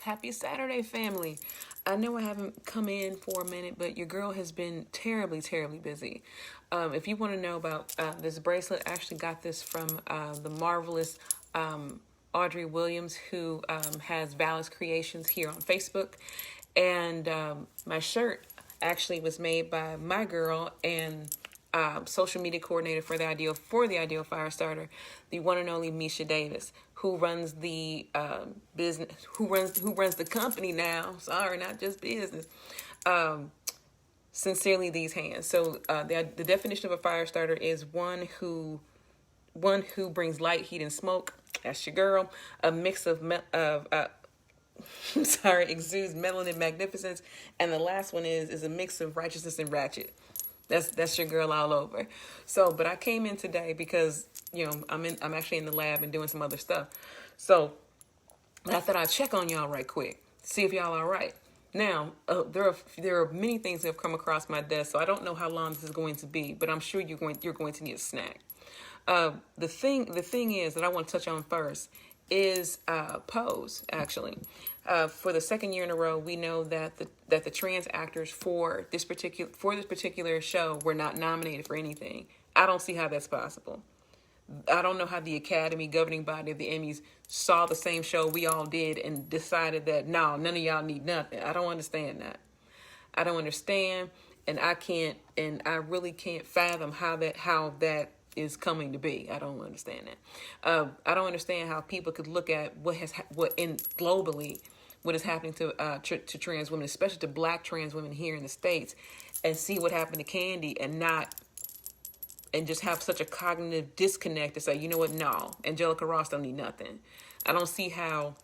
Happy Saturday, family. I know I haven't come in for a minute, but your girl has been terribly, terribly busy. If you want to know about this bracelet, I actually got this from the marvelous Audrey Williams, who has Valis Creations here on Facebook. And my shirt actually was made by my girl and social media coordinator for the Ideal Firestarter, the one and only Misha Davis, who runs the business, who runs the company now. Sorry, not just business. Sincerely, these hands. So the definition of a fire starter is one who brings light, heat, and smoke. That's your girl. A mix of exudes melanin magnificence, and the last one is a mix of righteousness and ratchet. That's your girl all over. So, but I came in today because I'm actually in the lab and doing some other stuff. So I thought I'd check on y'all right quick, see if y'all all right. Now, there are many things that have come across my desk, so I don't know how long this is going to be, but I'm sure you're going to need a snack. The thing is that I want to touch on first is pose. Actually, for the second year in a row, we know that the trans actors for this particular show were not nominated for anything. I don't see how that's possible. I don't know how the Academy, governing body of the Emmys, saw the same show we all did and decided that no, none of y'all need nothing. I don't understand that. I don't understand, and I really can't fathom how that is coming to be. I don't understand that. I don't understand how people could look at globally what is happening to trans women, especially to Black trans women here in the States, and see what happened to Candy and just have such a cognitive disconnect to say, you know what, no, Angelica Ross don't need nothing. I don't see how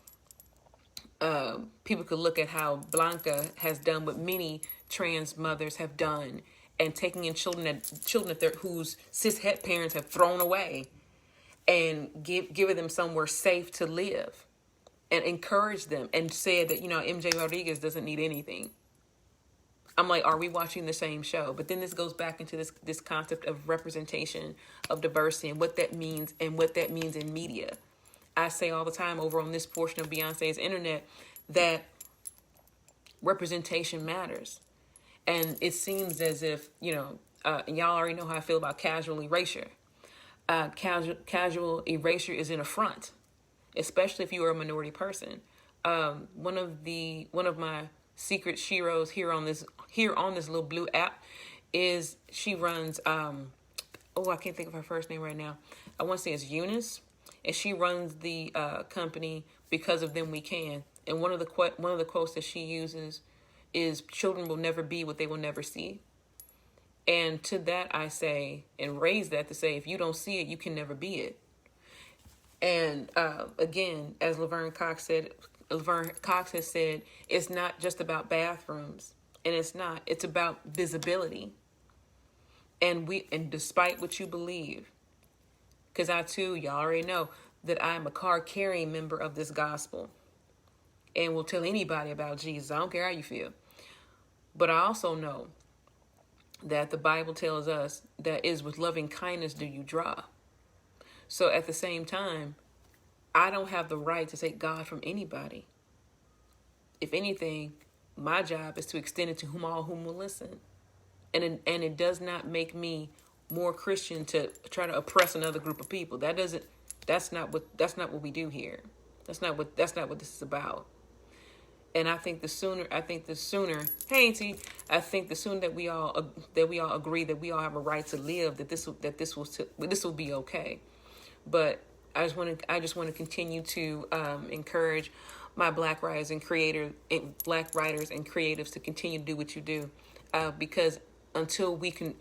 people could look at how Blanca has done what many trans mothers have done, and taking in children whose cis het parents have thrown away, and giving them somewhere safe to live, and encourage them, and said that MJ Rodriguez doesn't need anything. I'm like, are we watching the same show? But then this goes back into this concept of representation, of diversity, and what that means, in media. I say all the time over on this portion of Beyonce's internet that representation matters. And it seems as if, and y'all already know how I feel about casual erasure. Casual erasure is an affront, especially if you are a minority person. One of my secret sheroes here on this little blue app is, she runs I can't think of her first name right now. I want to say it's Eunice, and she runs the company Because of Them We Can. And one of the quotes that she uses is, children will never be what they will never see. And to that I say, and raise that to say, if you don't see it, you can never be it. And again, as Laverne Cox has said, it's not just about bathrooms, and it's about visibility. And despite what you believe, because I too, y'all already know that I'm a card-carrying member of this gospel, and will tell anybody about Jesus. I don't care how you feel. But I also know that the Bible tells us that is with loving kindness do you draw. So at the same time, I don't have the right to take God from anybody. If anything, my job is to extend it to whom will listen. And it does not make me more Christian to try to oppress another group of people. That's not what we do here. That's not what this is about. And I think the sooner that we all agree that we all have a right to live, that this will be okay. But I just want to continue to encourage my Black writers and creatives to continue to do what you do, because until we can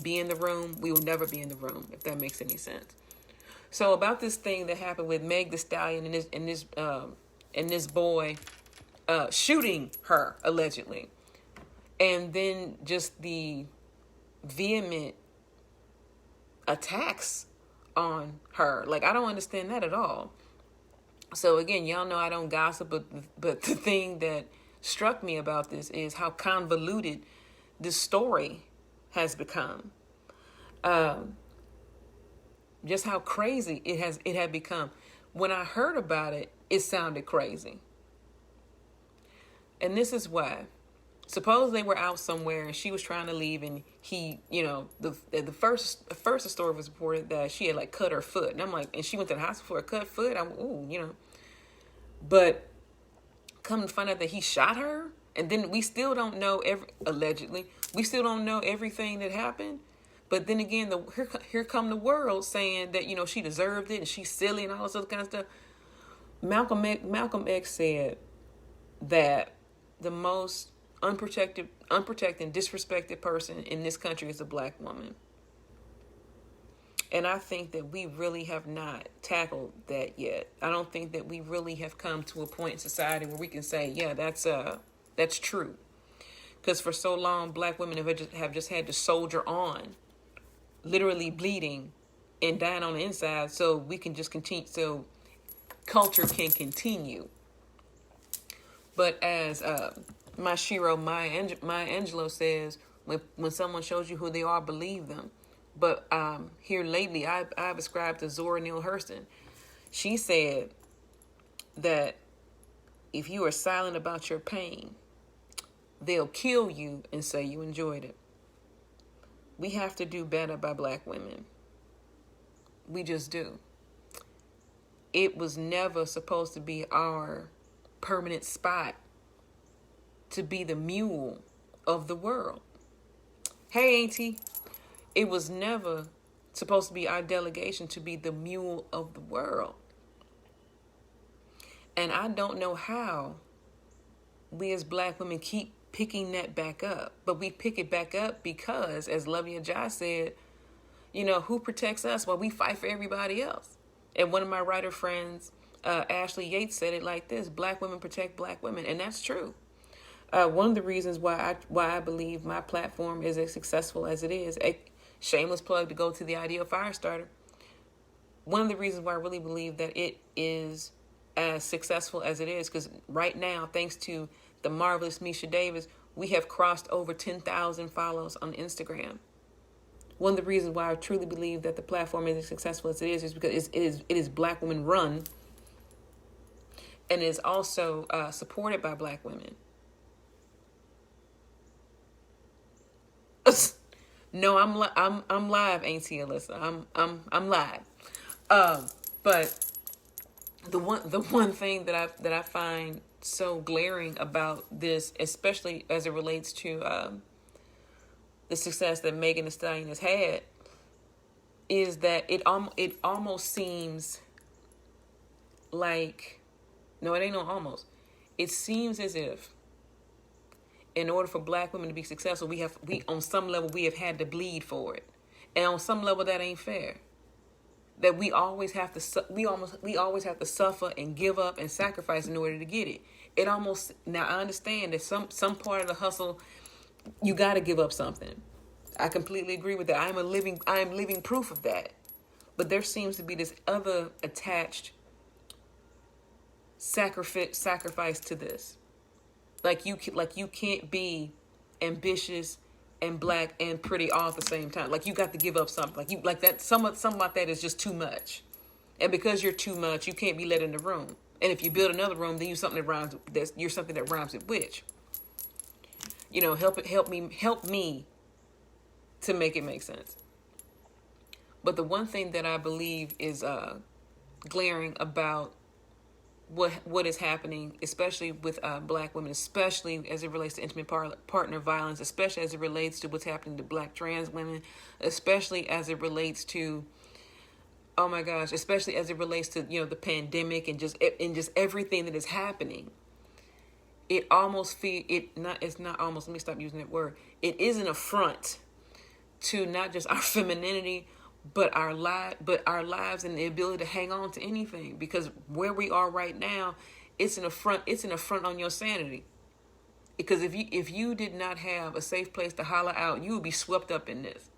be in the room, we will never be in the room, if that makes any sense. So about this thing that happened with Meg Thee Stallion and this boy shooting her allegedly, and then just the vehement attacks on her. Like, I don't understand that at all. So again, y'all know I don't gossip, but the thing that struck me about this is how convoluted this story has become. Just how crazy it had become. When I heard about it, it sounded crazy. And this is why. Suppose they were out somewhere and she was trying to leave, and he, the first the story was reported that she had like cut her foot, and I'm like, and she went to the hospital for a cut foot. But come to find out that he shot her, and then we still don't know allegedly, we still don't know everything that happened. But then again, here come the world saying that she deserved it and she's silly and all this other kind of stuff. Malcolm X said that the most unprotected and disrespected person in this country is a black woman. And I think that we really have not tackled that yet. I don't think that we really have come to a point in society where we can say, yeah, that's true. Because for so long, black women have just had to soldier on, literally bleeding and dying on the inside, so we can just continue, so culture can continue. But as my Shiro Maya Angelou says, when someone shows you who they are, believe them. But here lately, I've ascribed to Zora Neale Hurston. She said that if you are silent about your pain, they'll kill you and say you enjoyed it. We have to do better by black women. We just do. It was never supposed to be our permanent spot to be the mule of the world. Hey, Auntie. It was never supposed to be our delegation to be the mule of the world. And I don't know how we as black women keep picking that back up. But we pick it back up because, as Lovey Ajay said, who protects us while we fight for everybody else? And one of my writer friends, Ashley Yates, said it like this: black women protect black women. And that's true. One of the reasons why I believe my platform is as successful as it is, a shameless plug to go to the Ideal Firestarter. One of the reasons why I really believe that it is as successful as it is, because right now, thanks to the marvelous Misha Davis, we have crossed over 10,000 follows on Instagram. One of the reasons why I truly believe that the platform is as successful as it is because it is black women run, and it is also supported by black women. No, I'm live, Auntie Alyssa. I'm live. But the one thing that I find so glaring about this, especially as it relates to the success that Megan Thee Stallion has had, is that it almost seems like, no, it ain't no almost. It seems as if in order for black women to be successful, we on some level we have had to bleed for it, and on some level that ain't fair. That we always have to suffer and give up and sacrifice in order to get it. Now I understand that some part of the hustle, you got to give up something. I completely agree with that. I am living proof of that. But there seems to be this other attached sacrifice to this. Like you can't be ambitious and black and pretty all at the same time. Like you got to give up something. Like that. Something about that is just too much. And because you're too much, you can't be let in the room. And if you build another room, then you're something that rhymes with witch. Help me to make it make sense. But the one thing that I believe is glaring about what is happening, especially with black women, especially as it relates to intimate partner violence, especially as it relates to what's happening to black trans women, especially as it relates to, oh my gosh, especially as it relates to the pandemic and just everything that is happening. It almost it's not almost, let me stop using that word. It is an affront to not just our femininity, but our lives and the ability to hang on to anything. Because where we are right now, it's an affront on your sanity. Because if you did not have a safe place to holler out, you would be swept up in this.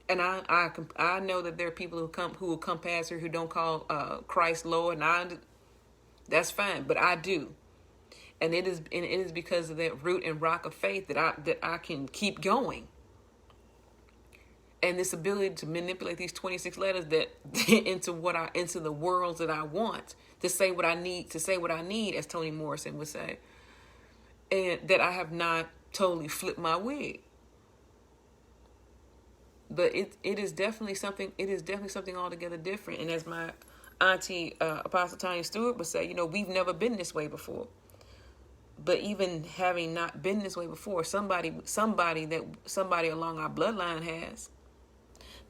And I know that there are people who will come past here who don't call Christ Lord, and that's fine, but I do. And it is because of that root and rock of faith that I can keep going. And this ability to manipulate these 26 letters that into the worlds that I want, to say what I need, as Toni Morrison would say. and that I have not totally flipped my wig. But it is definitely something. It is definitely something altogether different. And as my auntie Apostle Tanya Stewart would say, we've never been this way before. But even having not been this way before, somebody along our bloodline has.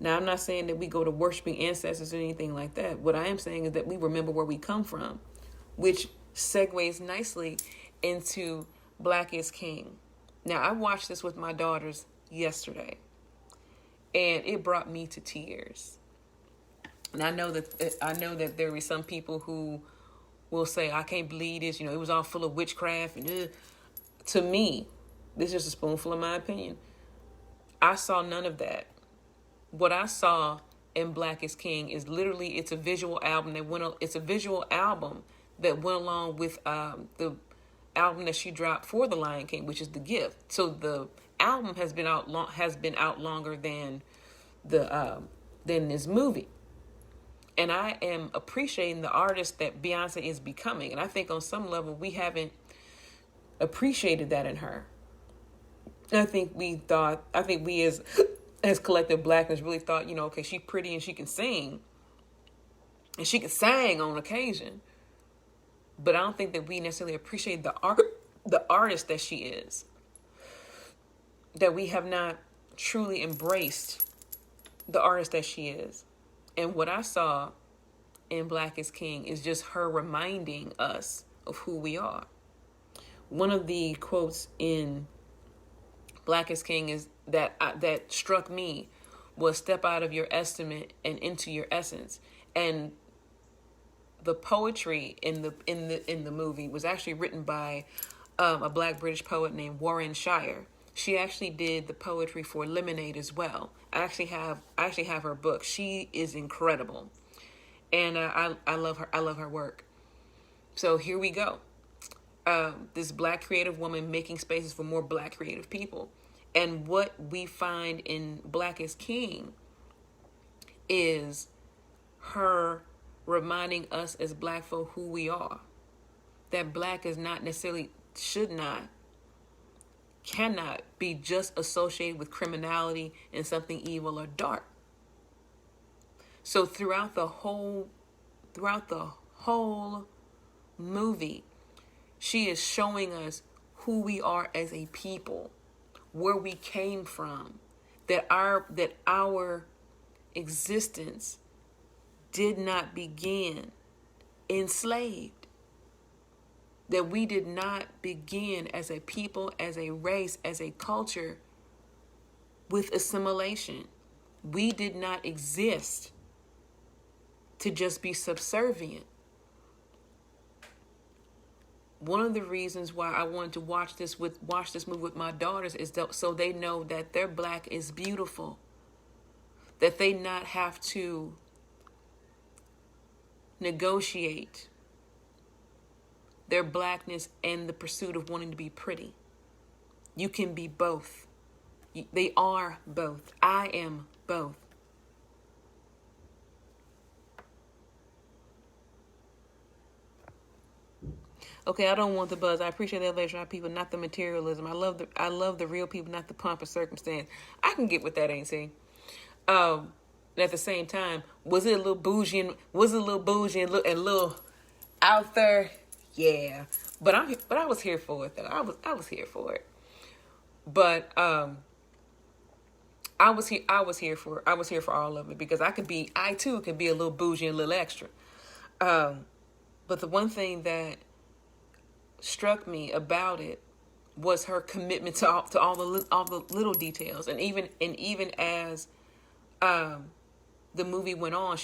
Now, I'm not saying that we go to worshiping ancestors or anything like that. What I am saying is that we remember where we come from, which segues nicely into Black is King. Now, I watched this with my daughters yesterday, and it brought me to tears. And I know that there are some people who will say, I can't believe this, it was all full of witchcraft. And to me, this is just a spoonful of my opinion. I saw none of that. What I saw in Black is King is literally, it's a visual album that went along with the album that she dropped for The Lion King, which is The Gift. So the album has been out longer than this movie. And I am appreciating the artist that Beyoncé is becoming. And I think on some level we haven't appreciated that in her. I think we as collective Blackness really thought, okay, she's pretty and she can sing. And she can sing on occasion. But I don't think that we necessarily appreciate the artist that she is. That we have not truly embraced the artist that she is. And what I saw in Black is King is just her reminding us of who we are. One of the quotes in Black is King is that struck me was, step out of your estimate and into your essence. And the poetry in the movie was actually written by a Black British poet named Warren Shire. She actually did the poetry for Lemonade as well. I actually have her book. She is incredible, and I love her. I love her work. So here we go. This Black creative woman making spaces for more Black creative people, and what we find in Black is King is her reminding us as Black folk who we are. That Black is not necessarily, cannot be just associated with criminality and something evil or dark. So throughout the whole movie, she is showing us who we are as a people, where we came from, that our existence did not begin enslaved. That we did not begin as a people, as a race, as a culture with assimilation. We did not exist to just be subservient. One of the reasons why I wanted to watch this movie with my daughters is so they know that their Black is beautiful. That they not have to negotiate their Blackness and the pursuit of wanting to be pretty. You can be both. They are both. I am both. Okay, I don't want the buzz. I appreciate the elevation of people, not the materialism. I love the real people, not the pomp of circumstance. I can get with that, ain't see. And at the same time, was it a little bougie and a little out there? Yeah, but I was here for it though. I was here for it. But I was here for all of it, because I too can be a little bougie and a little extra. But the one thing that struck me about it was her commitment to all the little details, and even as the movie went on,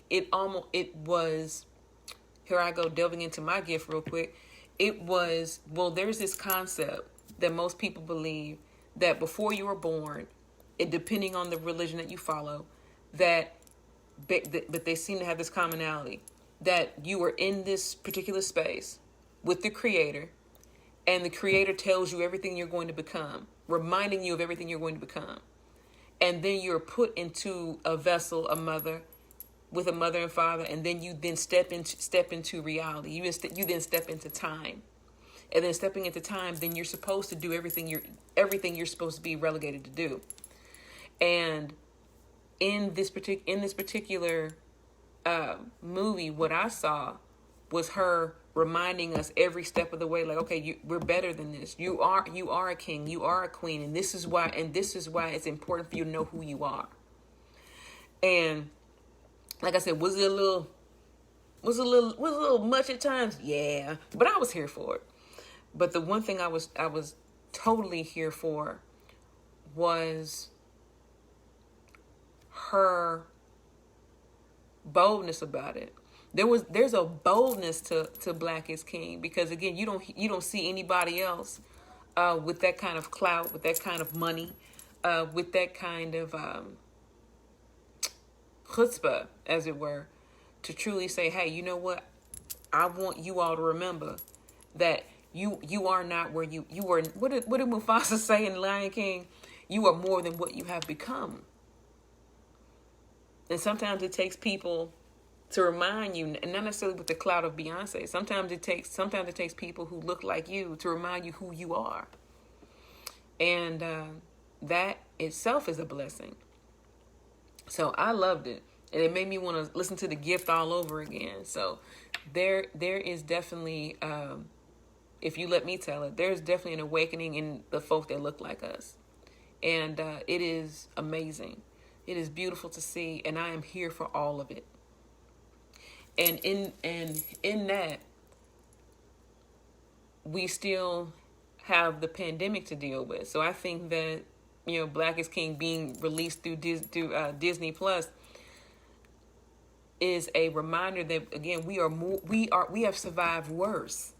it was. Here I go delving into my gift real quick. It was, there's this concept that most people believe that before you were born, it, depending on the religion that you follow, but they seem to have this commonality, that you were in this particular space with the Creator, and the Creator tells you everything you're going to become, reminding you of everything you're going to become. And then you're put into a vessel, a mother, with a mother and father, and then you then step into reality. You then step into time. and then stepping into time, then you're supposed to do everything you're supposed to be relegated to do. And in this particular movie, what I saw was her reminding us every step of the way, like, okay, we're better than this. You are a king, you are a queen, and this is why it's important for you to know who you are. And like I said, was it a little much at times? Yeah, but I was here for it. But the one thing I was totally here for was her boldness about it. There's a boldness to Black is King, because again, you don't see anybody else with that kind of clout, with that kind of money, with that kind of chutzpah, as it were, to truly say, hey, you know what? I want you all to remember that you are not where you were. What did Mufasa say in Lion King? You are more than what you have become. And sometimes it takes people to remind you, and not necessarily with the clout of Beyonce. Sometimes it takes people who look like you to remind you who you are. And that itself is a blessing. So I loved it. And it made me want to listen to The Gift all over again. So there is definitely, if you let me tell it, there's definitely an awakening in the folk that look like us. And it is amazing. It is beautiful to see, and I am here for all of it. And in that, we still have the pandemic to deal with. So I think that, Black is King being released through Disney Plus is a reminder that, again, we have survived worse.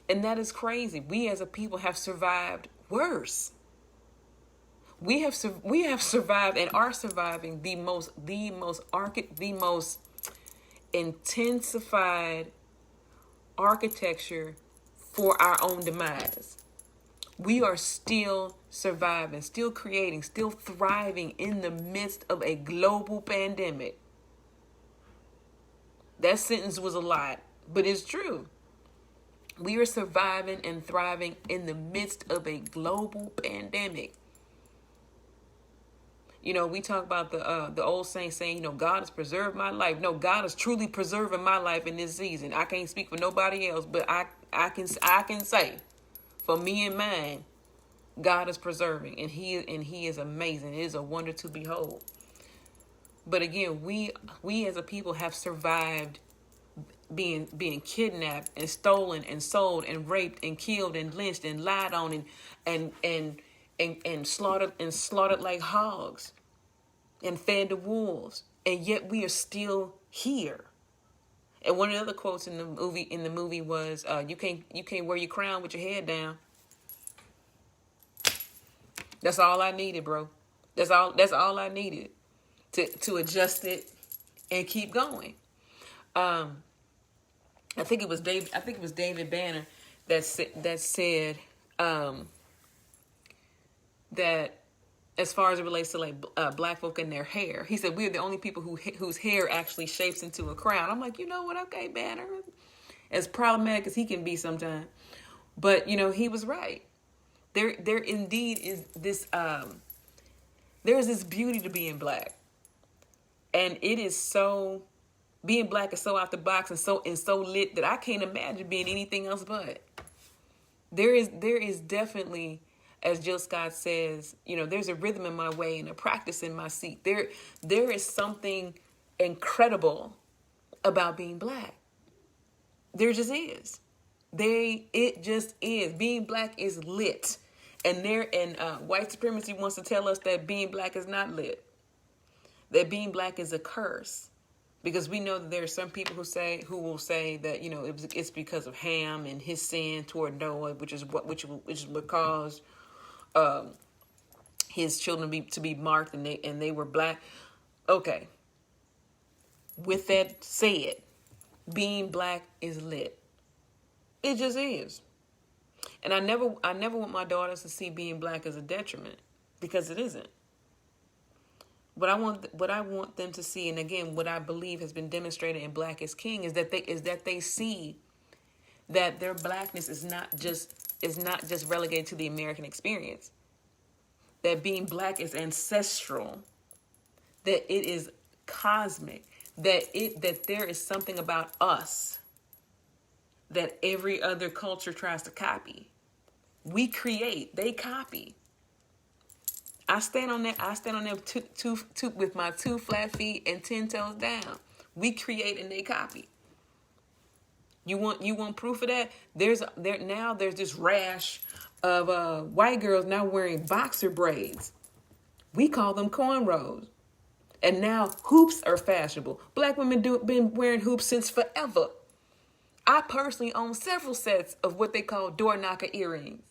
And that is crazy. We as a people have survived worse. We have survived and are surviving the most intensified architecture for our own demise. We are still surviving, still creating, still thriving in the midst of a global pandemic. That sentence was a lot, but it's true. We are surviving and thriving in the midst of a global pandemic. We talk about the old saint saying, God has preserved my life. No, God is truly preserving my life in this season. I can't speak for nobody else, but I can say, for me and mine, God is preserving, and He is amazing. It is a wonder to behold. But again, we as a people have survived being kidnapped and stolen and sold and raped and killed and lynched and lied on and slaughtered like hogs and fed to wolves, and yet we are still here. And one of the other quotes in the movie was, "You can't wear your crown with your head down." That's all I needed, bro. That's all I needed to adjust it and keep going. I think it was David Banner that said that as far as it relates to like Black folk and their hair, he said we're the only people whose hair actually shapes into a crown. I'm like, you know what? Okay, Banner, as problematic as he can be sometimes, but he was right. There indeed is this. There's this beauty to being Black, and it is so. Being Black is so out the box and so lit that I can't imagine being anything else but. There is definitely, as Jill Scott says, there's a rhythm in my way and a practice in my seat. There is something incredible about being Black. There just is. It just is. Being Black is lit. And white supremacy wants to tell us that being Black is not lit. That being Black is a curse. Because we know that there are some people who will say that it's because of Ham and his sin toward Noah, which is what caused his children to be marked and they were Black. Okay. With that said, being Black is lit. It just is. And I never want my daughters to see being Black as a detriment, because it isn't. What I want them to see, and again, what I believe has been demonstrated in Black is King, is that they see that their blackness is not just relegated to the American experience. That being black is ancestral, that it is cosmic, that there is something about us that every other culture tries to copy. We create, they copy. I stand on that. I stand on them two with my 2 flat feet and 10 toes down. We create and they copy. You want proof of that? There's this rash of white girls now wearing boxer braids. We call them cornrows. And now hoops are fashionable. Black women been wearing hoops since forever. I personally own several sets of what they call door knocker earrings.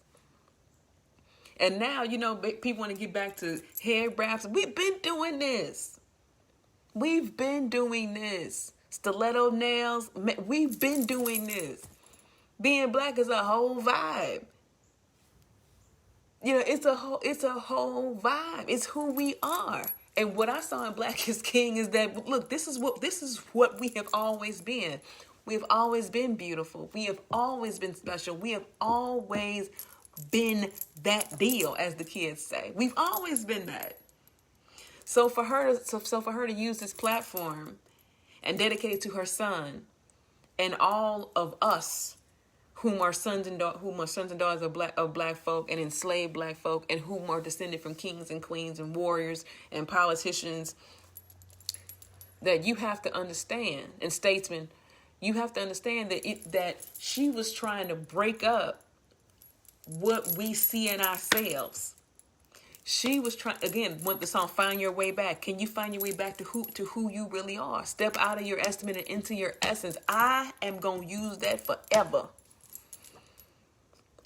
And now, people want to get back to hair wraps. We've been doing this. Stiletto nails. We've been doing this. Being black is a whole vibe. It's a whole vibe. It's who we are. And what I saw in Black is King is that, look, this is what we have always been. We have always been beautiful. We have always been special. We have always been that deal, as the kids say. We've always been that. So for her to use this platform and dedicate it to her son and all of us whom are sons and daughters of black folk and enslaved black folk, and whom are descended from kings and queens and warriors and politicians, that you have to understand, and statesmen, you have to understand that she was trying to break up what we see in ourselves. She was trying, again, want the song Find Your Way Back. Can you find your way back to who you really are? Step out of your estimate and into your essence. I am going to use that forever.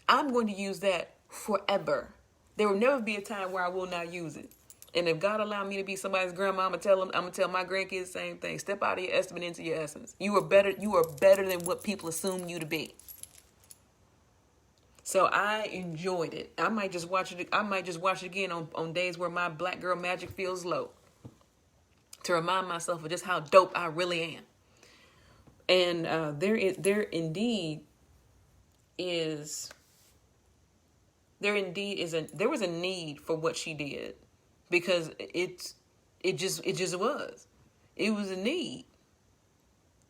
I'm going to use that forever. There will never be a time where I will not use it. And if God allowed me to be somebody's grandma, I'm going to tell my grandkids the same thing. Step out of your estimate into your essence. You are better than what people assume you to be. So I enjoyed it. I might just watch it again on days where my black girl magic feels low, to remind myself of just how dope I really am. And there was a need for what she did, because it just was. It was a need.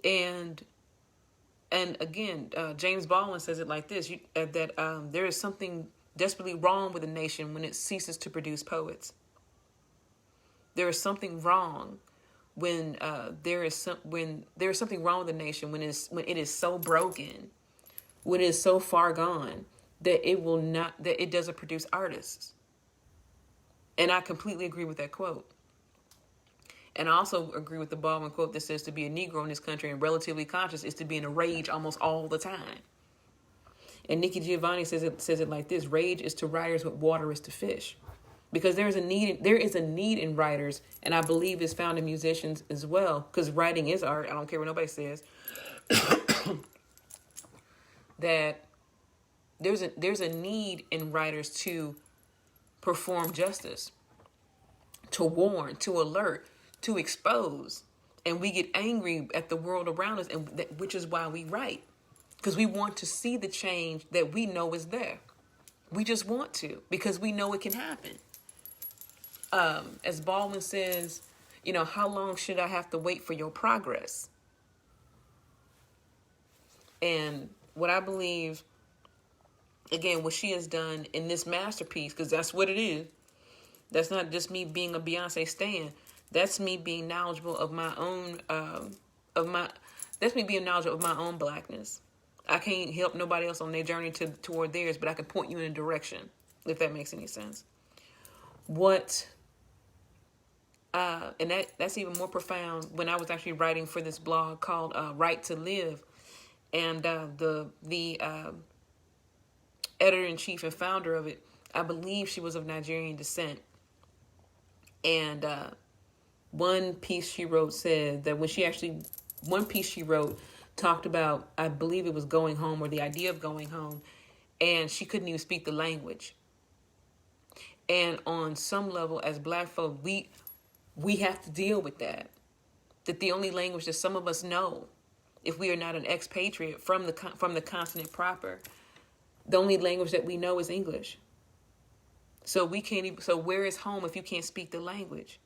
And again, James Baldwin says it like this, that there is something desperately wrong with a nation when it ceases to produce poets. There is something wrong when there is something wrong with a nation when it is so broken, when it is so far gone that it doesn't produce artists. And I completely agree with that quote. And I also agree with the Baldwin quote that says to be a Negro in this country and relatively conscious is to be in a rage almost all the time. And Nikki Giovanni says it like this: rage is to writers what water is to fish. Because there is a need in writers, and I believe it's found in musicians as well, because writing is art. I don't care what nobody says. That there's a need in writers to perform justice, to warn, to alert, to expose. And we get angry at the world around us, which is why we write, because we want to see the change that we know is there. We just want to, because we know it can happen. As Baldwin says, how long should I have to wait for your progress? And what I believe, again, what she has done in this masterpiece, because that's what it is. That's not just me being a Beyoncé stan. That's me being knowledgeable of my own, that's me being knowledgeable of my own blackness. I can't help nobody else on their journey toward theirs, but I can point you in a direction, if that makes any sense. And that's even more profound when I was actually writing for this blog called Right to Live. And the editor-in-chief and founder of it, I believe she was of Nigerian descent. And one piece she wrote said that one piece she wrote talked about, I believe it was going home, or the idea of going home, and she couldn't even speak the language. And on some level, as black folk, we have to deal with that. That the only language that some of us know if we are not an expatriate from the continent proper, the only language that we know is English. So we can't even, so where is home if you can't speak the language?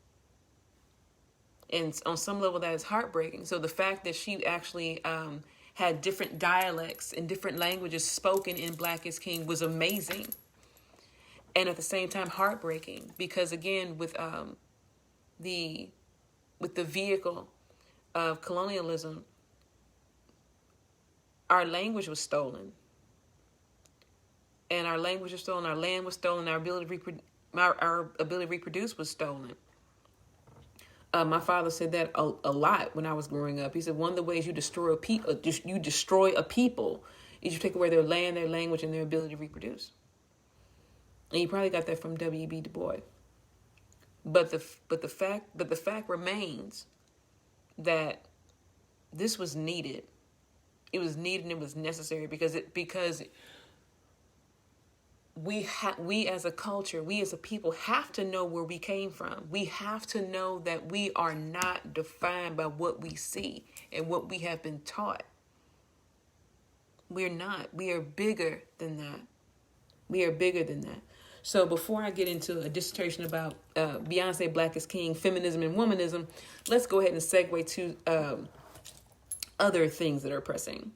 And on some level that is heartbreaking. So the fact that she actually had different dialects and different languages spoken in Black is King was amazing. And at the same time heartbreaking, because again, with the vehicle of colonialism, our language was stolen. And our language was stolen, our land was stolen, our ability to reproduce was stolen. My father said that a lot when I was growing up. He said one of the ways you destroy a people is you take away their land, their language, and their ability to reproduce. And you probably got that from W.E.B. Du Bois. But the fact remains that this was needed. It was needed and it was necessary because we as a culture, we as a people have to know where we came from. We have to know that we are not defined by what we see and what we have been taught. We're not. We are bigger than that. We are bigger than that. So before I get into a dissertation about Beyoncé, Black is King, feminism and womanism, let's go ahead and segue to other things that are pressing.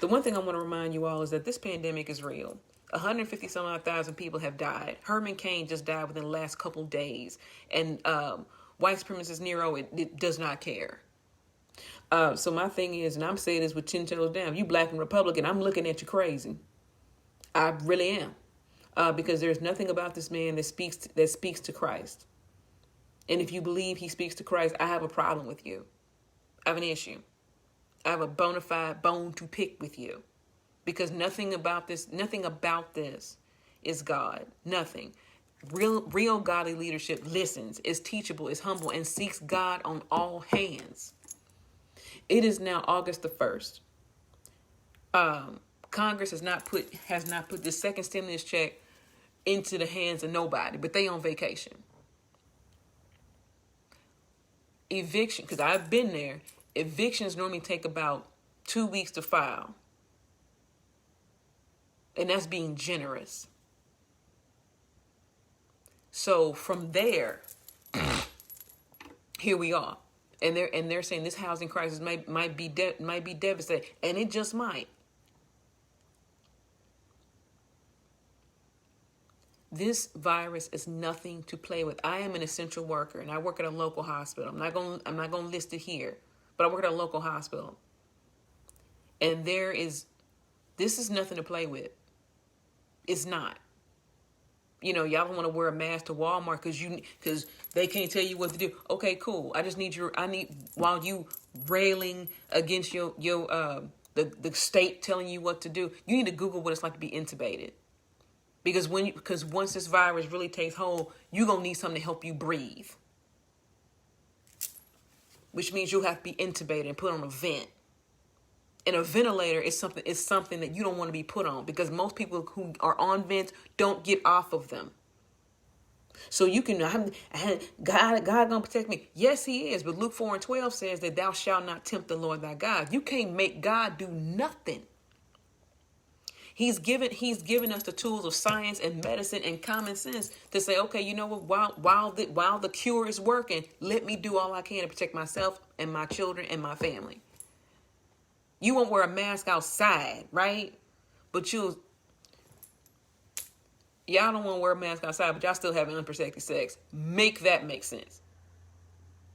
The one thing I want to remind you all is that this pandemic is real. 150 some odd thousand people have died. Herman Cain just died within the last couple days. And white supremacist Nero, it does not care. So my thing is, and I'm saying this with 10 toes down, you Black and Republican, I'm looking at you crazy. I really am. Because there's nothing about this man that speaks to Christ. And if you believe he speaks to Christ, I have a problem with you. I have an issue. I have a bona fide bone to pick with you. Because nothing about this is God. Nothing. Real godly leadership listens, is teachable, is humble, and seeks God on all hands. It is now August the 1st. Congress has not put the second stimulus check into the hands of nobody, but they on vacation. Eviction, because I've been there, evictions normally take about 2 weeks to file. And that's being generous. So from there, here we are. And they're saying this housing crisis might be devastating, and it just might. This virus is nothing to play with. I am an essential worker, and I work at a local hospital. I'm not going to list it here, but I work at a local hospital. And this is nothing to play with. It's not. You know, y'all don't want to wear a mask to Walmart because they can't tell you what to do. Okay, cool. While you railing against the state telling you what to do, you need to Google what it's like to be intubated. Because once this virus really takes hold, you're going to need something to help you breathe. Which means you'll have to be intubated and put on a vent. And a ventilator is something that you don't want to be put on, because most people who are on vents don't get off of them. So you can, God gonna protect me. Yes, he is. But Luke 4:12 says that thou shalt not tempt the Lord thy God. You can't make God do nothing. He's given us the tools of science and medicine and common sense to say, okay, you know what, while the cure is working, let me do all I can to protect myself and my children and my family. You won't wear a mask outside, right? But y'all don't want to wear a mask outside, but y'all still having unprotected sex. Make that make sense.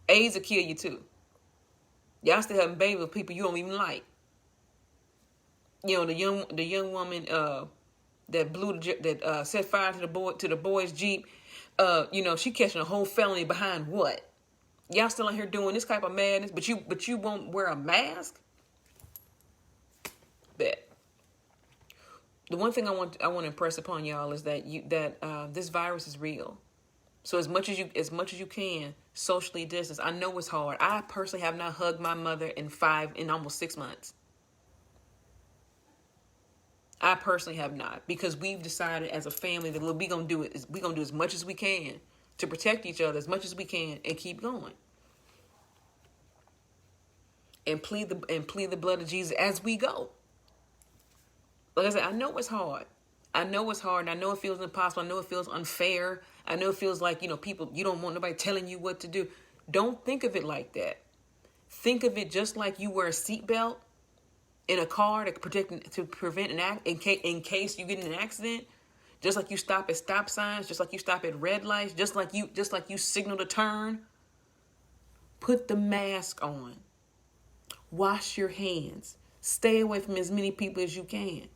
AIDS will kill you too. Y'all still having babies with people you don't even like. You know, the young woman that set fire to the boy's Jeep. She catching a whole felony behind what? Y'all still out here doing this type of madness, but you won't wear a mask? Bet. The one thing I want to impress upon y'all is that this virus is real. So as much as you can socially distance. I know it's hard. I personally have not hugged my mother in almost 6 months. I personally have not, because we've decided as a family that what we're gonna do as much as we can to protect each other as much as we can and keep going. and plead the blood of Jesus as we go. Like I said, I know it's hard. I know it's hard. And I know it feels impossible. I know it feels unfair. I know it feels like, people, you don't want nobody telling you what to do. Don't think of it like that. Think of it just like you wear a seatbelt in a car to prevent in case you get in an accident. Just like you stop at stop signs, just like you stop at red lights, just like you signal to turn. Put the mask on. Wash your hands. Stay away from as many people as you can.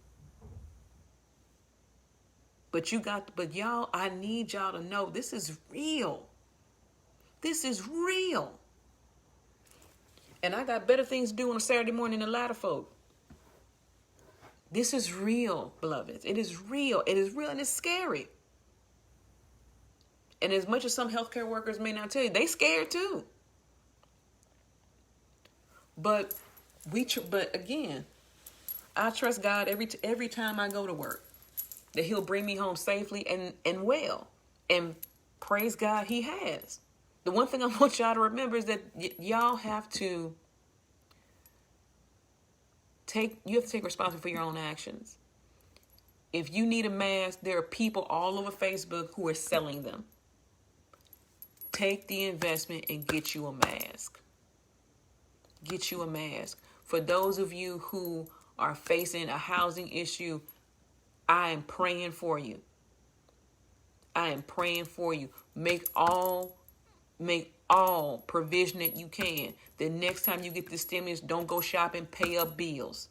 But y'all, I need y'all to know this is real. This is real. And I got better things to do on a Saturday morning than a lot of folk. This is real, beloveds. It is real. It is real, and it's scary. And as much as some healthcare workers may not tell you, they scared too. But again, I trust God every time I go to work, that he'll bring me home safely and well. And praise God, he has. The one thing I want y'all to remember is that y'all have to take responsibility for your own actions. If you need a mask, there are people all over Facebook who are selling them. Take the investment and get you a mask. Get you a mask. For those of you who are facing a housing issue, I am praying for you. I am praying for you. Make all provision that you can. The next time you get the stimulus, don't go shopping, pay up bills.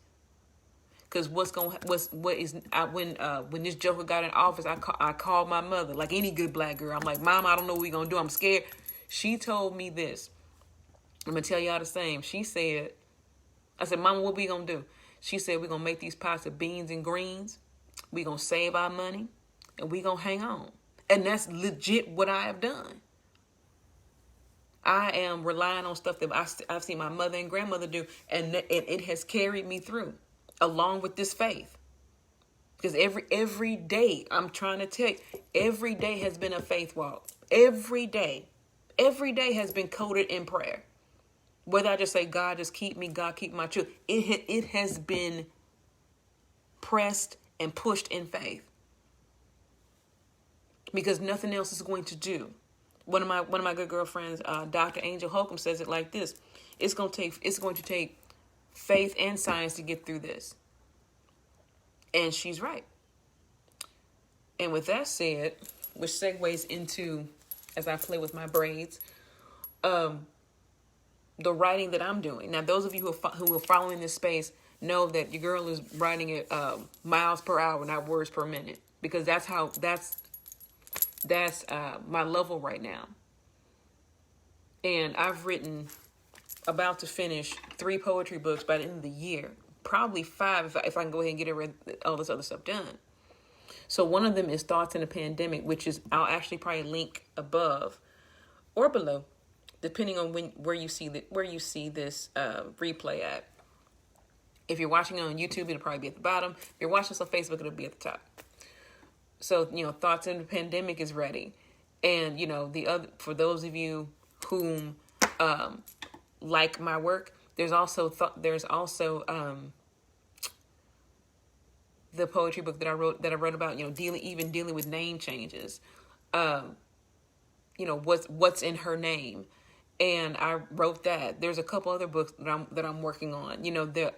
Because when this joker got in office, I called my mother, like any good black girl. I'm like, Mom, I don't know what we're gonna do. I'm scared. She told me this. I'm gonna tell y'all the same. She said, I said, Mama, what we gonna do? She said, we're gonna make these pots of beans and greens. We're gonna save our money, and we're gonna hang on. And that's legit what I have done. I am relying on stuff that I've seen my mother and grandmother do, and it has carried me through, along with this faith. Because every day, I'm trying to tell you, every day has been a faith walk. Every day has been coded in prayer. Whether I just say, God, just keep me, God, keep my children. It has been pressed and pushed in faith. Because nothing else is going to do. One of my good girlfriends, Dr. Angel Holcomb, says it like this: it's going to take faith and science to get through this. And she's right. And with that said, which segues into, as I play with my braids, the writing that I'm doing. Now, those of you who are following this space know that your girl is writing at miles per hour, not words per minute, because that's my level right now. And I've about to finish 3 poetry books by the end of the year. Probably 5 if I can go ahead and get all this other stuff done. So one of them is Thoughts in a Pandemic, which is, I'll actually probably link above or below, depending on where you see this replay at. If you're watching on YouTube, it'll probably be at the bottom. If you're watching us on Facebook, it'll be at the top. So, Thoughts in the Pandemic is ready. And, for those of you whom like my work, there's also the poetry book that I wrote about, dealing with name changes. What's in her name. And I wrote that. There's a couple other books that I'm working on. The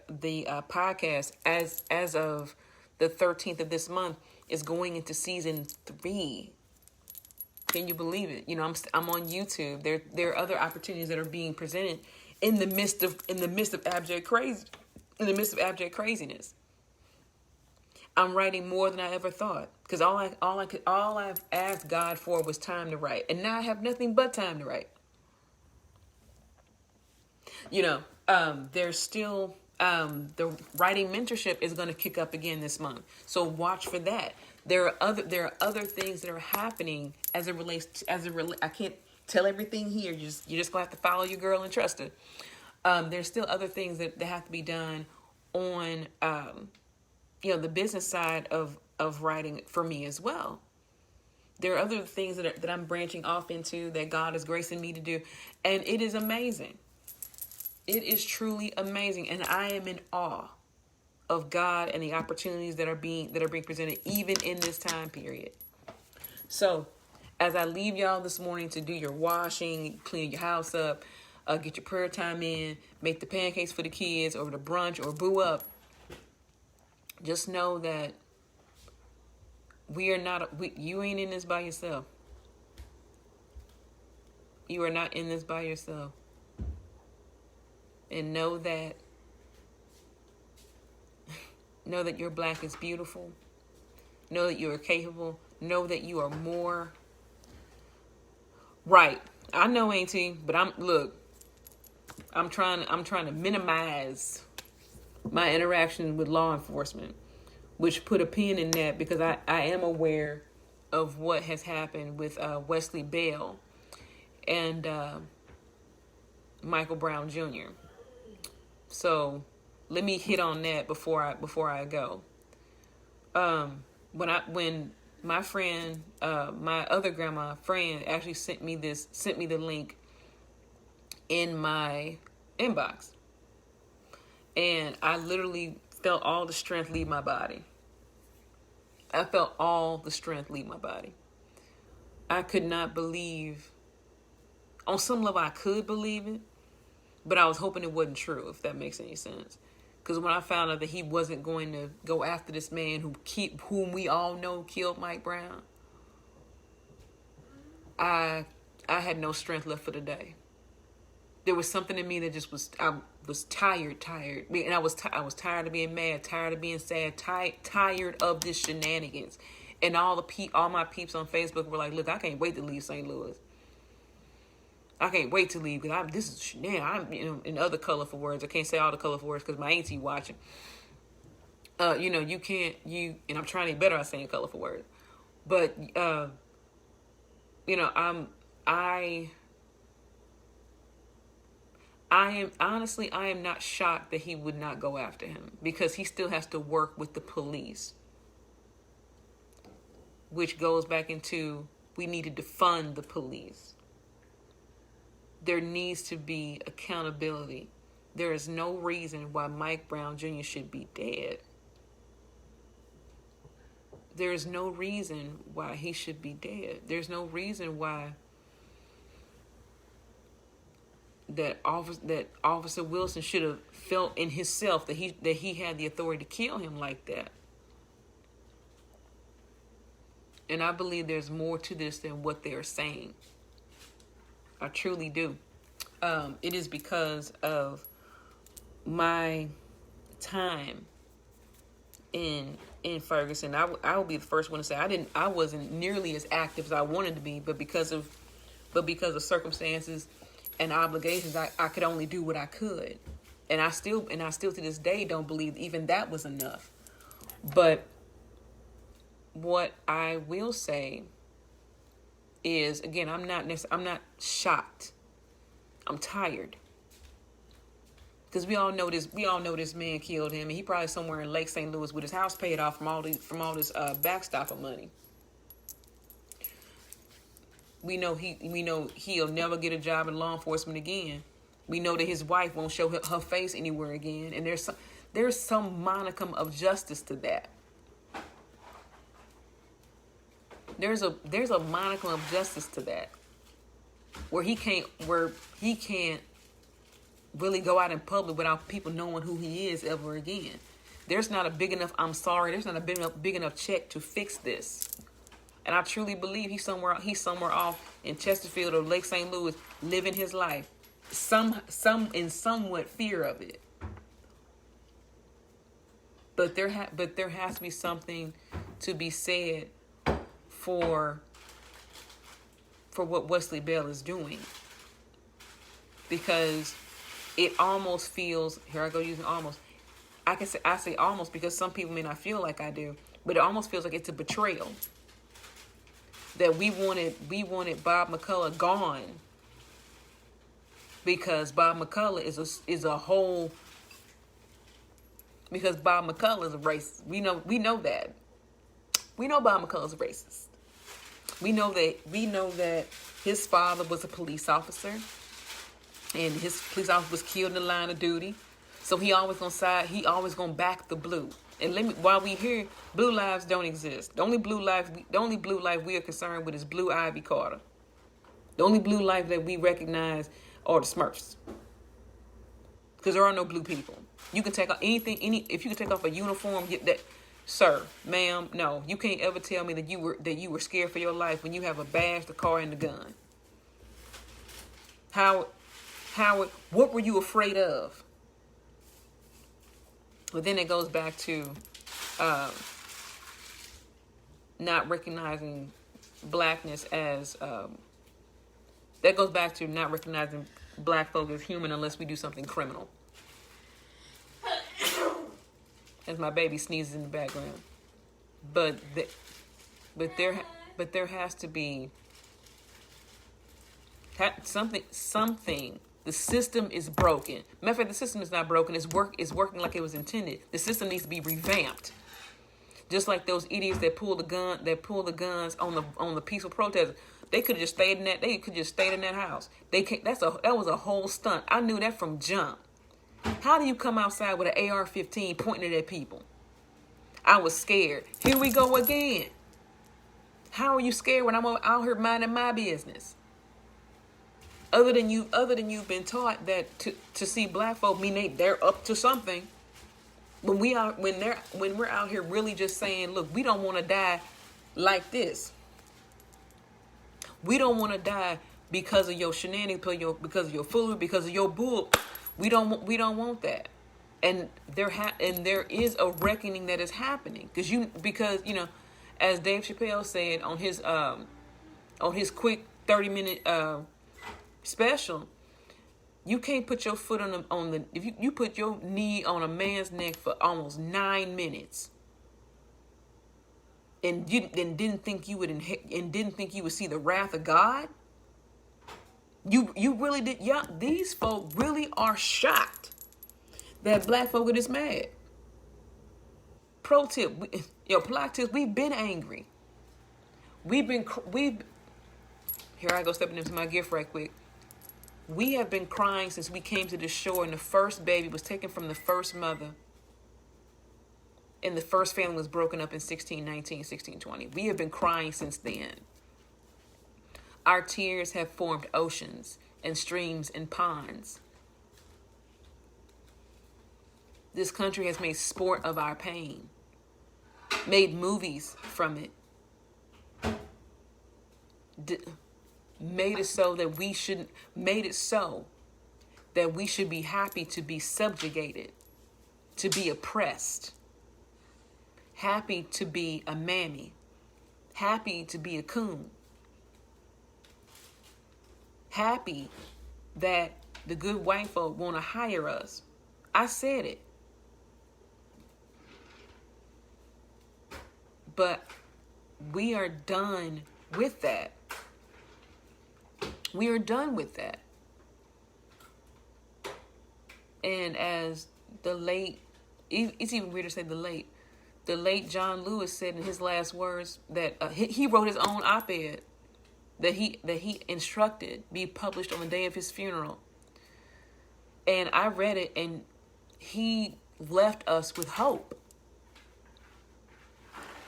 podcast as of the 13th of this month is going into season 3. Can you believe it? I'm on YouTube. There are other opportunities that are being presented in the midst of abject craziness. I'm writing more than I ever thought, because all I've asked God for was time to write, and now I have nothing but time to write. There's still the writing mentorship is going to kick up again this month, so watch for that. There are other things that are happening as it relates. I can't tell everything here. You're just gonna have to follow your girl and trust her. There's still other things that have to be done on the business side of writing for me as well. There are other things that I'm branching off into that God is gracing me to do, and it is amazing. It is truly amazing, and I am in awe of God and the opportunities that are being presented even in this time period. So, as I leave y'all this morning to do your washing, clean your house up, get your prayer time in, make the pancakes for the kids or the brunch or boo up, just know that you ain't in this by yourself. You are not in this by yourself. And know that your black is beautiful. Know that you are capable. Know that you are more. Right. I know, Auntie, but I'm trying to minimize my interaction with law enforcement, which put a pin in that because I am aware of what has happened with Wesley Bell and Michael Brown Jr. So let me hit on that before I go. When my friend, my other grandma friend, actually sent me the link in my inbox, and I literally felt all the strength leave my body. I felt all the strength leave my body. I could not believe. On some level, I could believe it, but I was hoping it wasn't true, if that makes any sense. Because when I found out that he wasn't going to go after this man whom we all know killed Mike Brown, I had no strength left for the day. There was something in me that I was tired, and I was tired of being mad, tired of being sad, tired of this shenanigans, and all my peeps on Facebook were like, "Look, I can't wait to leave St. Louis. I can't wait to leave because this is shenanigans." I'm in other colorful words. I can't say all the colorful words because my auntie watching. You can't and I'm trying to be better at saying colorful words, but I am not shocked that he would not go after him because he still has to work with the police, which goes back into we need to defund the police. There needs to be accountability. There is no reason why Mike Brown Jr. should be dead. There is no reason why he should be dead. There's no reason why that Officer Wilson should have felt in himself that he had the authority to kill him like that. And I believe there's more to this than what they're saying. I truly do. It is because of my time in Ferguson. I will be the first one to say I wasn't nearly as active as I wanted to be, but because of circumstances and obligations, I could only do what I could. And I still to this day don't believe even that was enough. But what I will say is, again, I'm not shocked. I'm tired. Because we all know this man killed him, and he probably somewhere in Lake St. Louis with his house paid off from all this backstopper money. We know he'll never get a job in law enforcement again. We know that his wife won't show her face anywhere again, and there's some modicum of justice to that. There's a modicum of justice to that, where he can't really go out in public without people knowing who he is ever again. There's not a big enough I'm sorry. There's not a big enough check to fix this. And I truly believe he's somewhere off in Chesterfield or Lake St. Louis living his life, some in somewhat fear of it. But there has to be something to be said for what Wesley Bell is doing, because it almost feels, here I go using almost, I say almost because some people may not feel like I do, but it almost feels like it's a betrayal. That we wanted Bob McCullough gone because Bob McCullough is a whole, because Bob McCullough is a racist. We know that. We know Bob McCullough is a racist. We know that his father was a police officer. and his police officer was killed in the line of duty. So he always gonna back the blue. And while we here, blue lives don't exist. The only blue life we are concerned with is Blue Ivy Carter. The only blue life that we recognize are the Smurfs. Because there are no blue people. You can take off if you can take off a uniform, get that, sir, ma'am, no, you can't ever tell me that you were scared for your life when you have a badge, the car, and the gun. Howard, what were you afraid of? But then it goes back to not recognizing blackness as that goes back to not recognizing black folk as human unless we do something criminal. As my baby sneezes in the background, but there has to be something. The system is broken. Matter of fact, the system is not broken. It's working like it was intended. The system needs to be revamped. Just like those idiots that pull the guns on the peaceful protesters. They could have just stayed in that. They could just stayed in that house. That was a whole stunt. I knew that from jump. How do you come outside with an AR-15 pointing it at people? I was scared. Here we go again. How are you scared when I'm out here minding my business? Other than you've been taught that to see black folk mean they're up to something. When we're out here really just saying, look, we don't want to die like this. We don't want to die because of your shenanigans, because of your foolery, because of your bull. We don't want that. And there is a reckoning that is happening because as Dave Chappelle said on his quick 30-minute special, you can't put your foot if you put your knee on a man's neck for almost 9 minutes and didn't think you would see the wrath of God. You really did. Yeah, these folk really are shocked that black folk are this mad. Pro tip, black tips, we've been angry. Here I go stepping into my gift right quick. We have been crying since we came to the shore and the first baby was taken from the first mother and the first family was broken up in 1619, 1620. We have been crying since then. Our tears have formed oceans and streams and ponds. This country has made sport of our pain, made movies from it, made it so that we should be happy to be subjugated, to be oppressed, happy to be a mammy, happy to be a coon, happy that the good white folk want to hire us. I said it. But we are done with that. We are done with that. And as it's even weird to say the late John Lewis said in his last words that he wrote his own op-ed that he instructed be published on the day of his funeral. And I read it, and he left us with hope.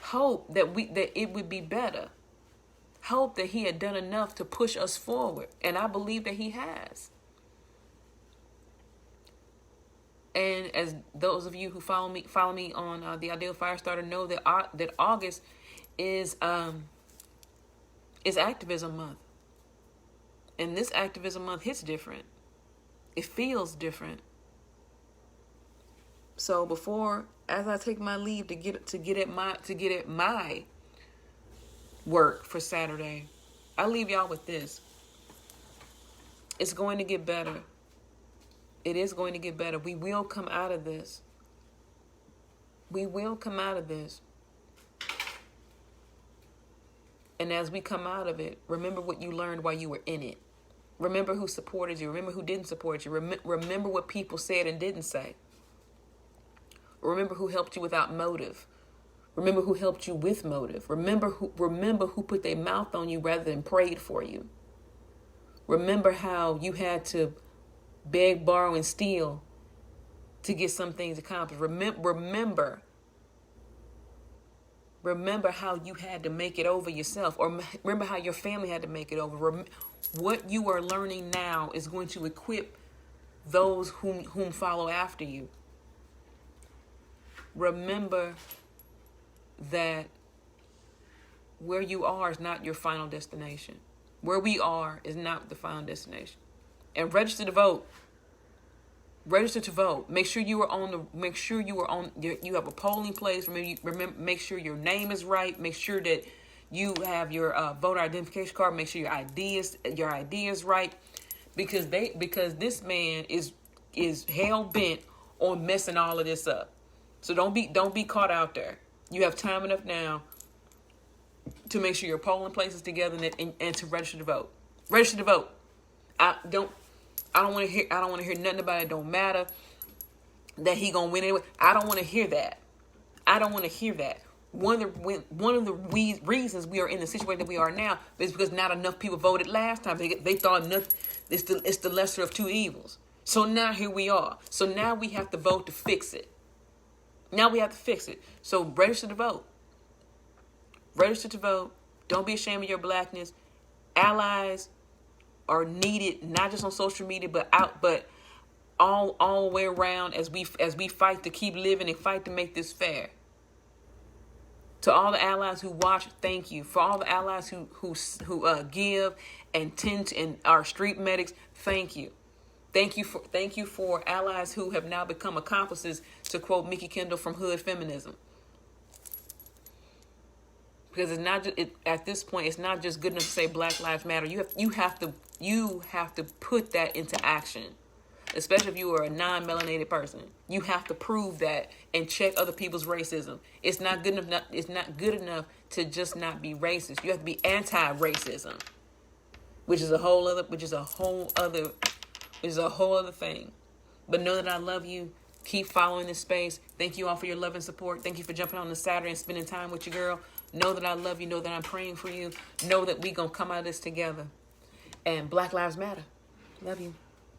Hope that it would be better. Hope that he had done enough to push us forward. And I believe that he has. And as those of you who follow me on the Ideal Firestarter know that August is activism month. And this activism month hits different. It feels different. So as I take my leave to get at my work for Saturday, I leave y'all with this. It's going to get better. It is going to get better. We will come out of this. We will come out of this. And as we come out of it, remember what you learned while you were in it. Remember who supported you. Remember who didn't support you. Remember what people said and didn't say. Remember who helped you without motive. Remember who helped you with motive. Remember who put their mouth on you rather than prayed for you. Remember how you had to beg, borrow, and steal to get some things accomplished. Remember how you had to make it over yourself, or remember how your family had to make it over. What you are learning now is going to equip those whom follow after you. Remember that where you are is not your final destination. Where we are is not the final destination. And register to vote. Register to vote. Make sure you are you have a polling place. Remember, make sure your name is right. Make sure that you have your voter identification card. Make sure your ID is right, because this man is hell bent on messing all of this up. So don't be caught out there. You have time enough now to make sure your polling place is together and to register to vote. Register to vote. I don't want to hear nothing about it. It don't matter that he gonna win anyway. I don't want to hear that. One of the reasons we are in the situation that we are now is because not enough people voted last time. They thought it's the lesser of two evils. So now here we are. So now we have to vote to fix it. So register to vote. Register to vote. Don't be ashamed of your blackness. Allies are needed, not just on social media, but all the way around as we fight to keep living and fight to make this fair. To all the allies who watch, thank you. For all the allies who give and tend to, and our street medics, thank you. Thank you for allies who have now become accomplices, to quote Mickey Kendall from Hood Feminism. Because it's not just, at this point, it's not just good enough to say Black Lives Matter. You have to put that into action. Especially if you are a non-melanated person, you have to prove that and check other people's racism. It's not good enough. It's not good enough to just not be racist. You have to be anti-racism, which is a whole other thing. But know that I love you. Keep following this space. Thank you all for your love and support. Thank you for jumping on the Saturday and spending time with your girl. Know that I love you. Know that I'm praying for you. Know that we gonna come out of this together. And Black Lives Matter. Love you.